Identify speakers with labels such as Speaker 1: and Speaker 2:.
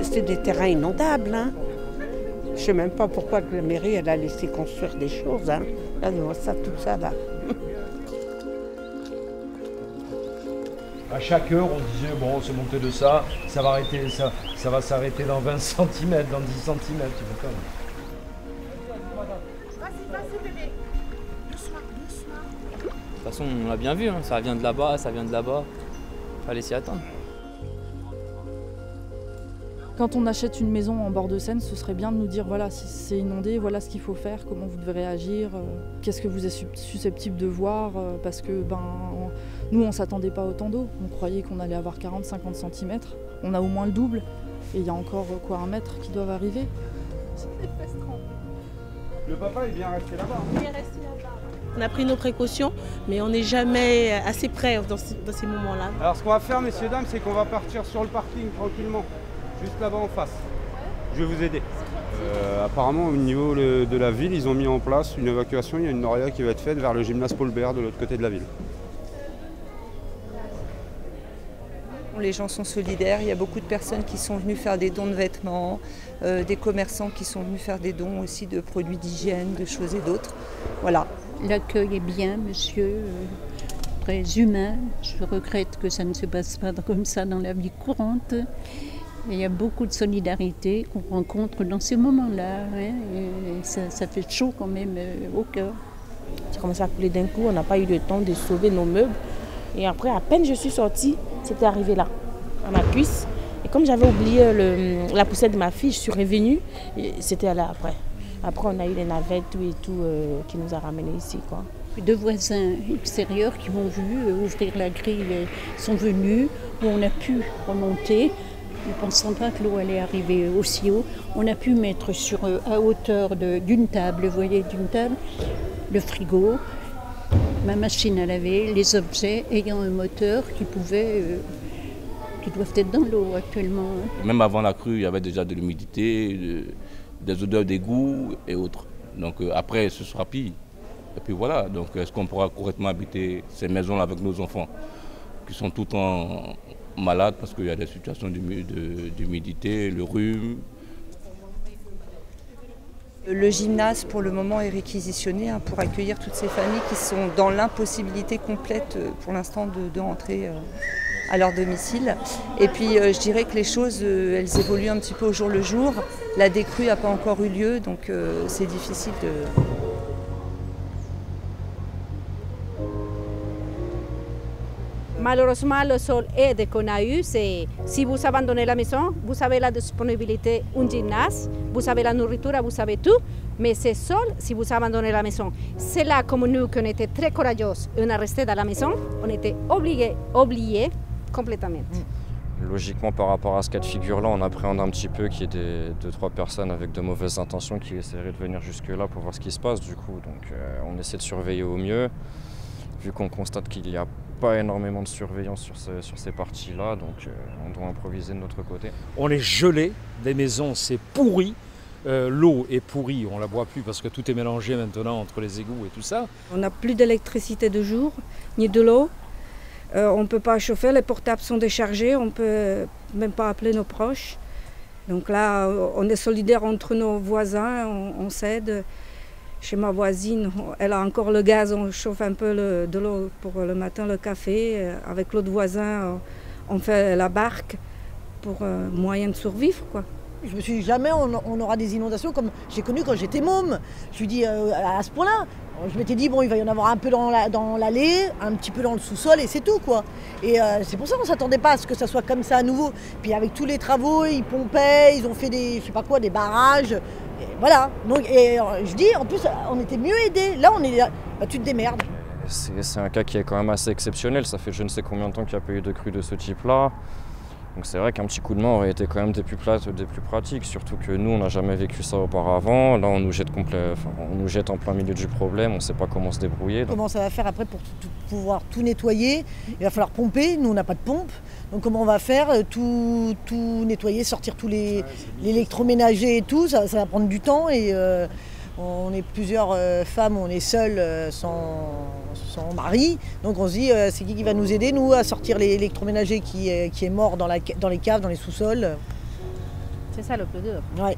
Speaker 1: C'est des terrains inondables. Hein. Je ne sais même pas pourquoi la mairie elle a laissé construire des choses. Hein. Là, on voit ça, tout ça là.
Speaker 2: À chaque heure, on disait, bon, c'est monté de ça, ça va arrêter, ça va s'arrêter dans 20 cm, dans 10 cm, tu vois comme.
Speaker 3: De toute façon, on l'a bien vu, hein. Ça vient de là-bas, ça vient de là-bas. Fallait s'y attendre.
Speaker 4: Quand on achète une maison en bord de Seine, ce serait bien de nous dire voilà, si c'est inondé, voilà ce qu'il faut faire, comment vous devez réagir, qu'est-ce que vous êtes susceptible de voir, parce que nous on ne s'attendait pas à autant d'eau, on croyait qu'on allait avoir 40-50 cm, on a au moins le double, et il y a encore un mètre qui doivent arriver.
Speaker 5: Le papa est bien resté là-bas.
Speaker 6: Il est resté là-bas. On a pris nos précautions, mais on n'est jamais assez près dans ces moments-là.
Speaker 5: Alors ce qu'on va faire, messieurs, dames, c'est qu'on va partir sur le parking tranquillement. Juste là-bas en face. Je vais vous aider. Apparemment, au niveau de la ville, ils ont mis en place une évacuation. Il y a une noria qui va être faite vers le gymnase Paul Bert de l'autre côté de la ville.
Speaker 7: Les gens sont solidaires. Il y a beaucoup de personnes qui sont venues faire des dons de vêtements, des commerçants qui sont venus faire des dons aussi de produits d'hygiène, de choses et d'autres. Voilà.
Speaker 8: L'accueil est bien, monsieur. Très humain. Je regrette que ça ne se passe pas comme ça dans la vie courante. Il y a beaucoup de solidarité qu'on rencontre dans ces moments-là. Hein, et ça fait chaud quand même au cœur.
Speaker 6: C'est commencé à couler d'un coup, on n'a pas eu le temps de sauver nos meubles. Et après, à peine je suis sortie, c'était arrivé là, à ma cuisse. Et comme j'avais oublié la poussette de ma fille, je suis revenue. Et c'était là après. Après, on a eu les navettes, tout et tout, qui nous a ramenés ici, quoi.
Speaker 8: Deux voisins extérieurs qui m'ont vu ouvrir la grille sont venus, où on a pu remonter. Ne pensant pas que l'eau allait arriver aussi haut, on a pu mettre à hauteur d'une table, vous voyez, d'une table, le frigo, ma machine à laver, les objets ayant un moteur qui doivent être dans l'eau actuellement.
Speaker 9: Même avant la crue, il y avait déjà de l'humidité, des odeurs d'égout et autres. Donc après, ce sera pire. Et puis voilà, donc est-ce qu'on pourra correctement habiter ces maisons avec nos enfants qui sont tout le temps malades parce qu'il y a des situations d'humidité, le rhume.
Speaker 7: Le gymnase, pour le moment, est réquisitionné pour accueillir toutes ces familles qui sont dans l'impossibilité complète, pour l'instant, de rentrer à leur domicile. Et puis, je dirais que les choses, elles évoluent un petit peu au jour le jour. La décrue n'a pas encore eu lieu, donc c'est difficile de...
Speaker 10: Malheureusement, le seul aide qu'on a eu, c'est si vous abandonnez la maison, vous avez la disponibilité d'un gymnase, vous avez la nourriture, vous avez tout, mais c'est seul si vous abandonnez la maison. C'est là, comme nous, qu'on était très courageux, on est resté dans la maison, on était oubliés complètement.
Speaker 11: Logiquement, par rapport à ce cas de figure-là, on appréhende un petit peu qu'il y ait 2-3 personnes avec de mauvaises intentions qui essaieraient de venir jusque-là pour voir ce qui se passe, du coup. Donc on essaie de surveiller au mieux, vu qu'on constate qu'il n'y a pas énormément de surveillance sur ces parties-là, donc on doit improviser de notre côté.
Speaker 2: On est gelé, des maisons c'est pourri, l'eau est pourrie, on la boit plus parce que tout est mélangé maintenant entre les égouts et tout ça.
Speaker 12: On n'a plus d'électricité de jour, ni de l'eau, on ne peut pas chauffer, les portables sont déchargés, on ne peut même pas appeler nos proches. Donc là, on est solidaires entre nos voisins, on s'aide. Chez ma voisine, elle a encore le gaz, on chauffe un peu de l'eau pour le matin, le café. Avec l'autre voisin, on fait la barque pour moyen de survivre, quoi.
Speaker 13: Je me suis dit jamais on aura des inondations comme j'ai connu quand j'étais môme. Je me dis à ce point-là. Je m'étais dit bon, il va y en avoir un peu dans l'allée, un petit peu dans le sous-sol et c'est tout, quoi. Et c'est pour ça qu'on ne s'attendait pas à ce que ça soit comme ça à nouveau. Puis avec tous les travaux, ils pompaient, ils ont fait des barrages. Et voilà. Donc, et je dis en plus on était mieux aidés. Là on est tu te démerdes.
Speaker 11: C'est un cas qui est quand même assez exceptionnel. Ça fait je ne sais combien de temps qu'il n'y a pas eu de crue de ce type-là. Donc c'est vrai qu'un petit coup de main aurait été quand même des plus pratiques, surtout que nous on n'a jamais vécu ça auparavant. Là on nous jette en plein milieu du problème, on ne sait pas comment se débrouiller.
Speaker 13: Comment ça va faire après pour pouvoir tout nettoyer? Il va falloir pomper, nous on n'a pas de pompe. Donc comment on va faire? Tout nettoyer, sortir tous l'électroménager et tout, ça va prendre du temps et on est plusieurs femmes, on est seules sans mari. Donc on se dit c'est qui va nous aider nous à sortir l'électroménager qui est mort dans les caves, dans les sous-sols.
Speaker 6: C'est ça le plus dur.
Speaker 13: Ouais.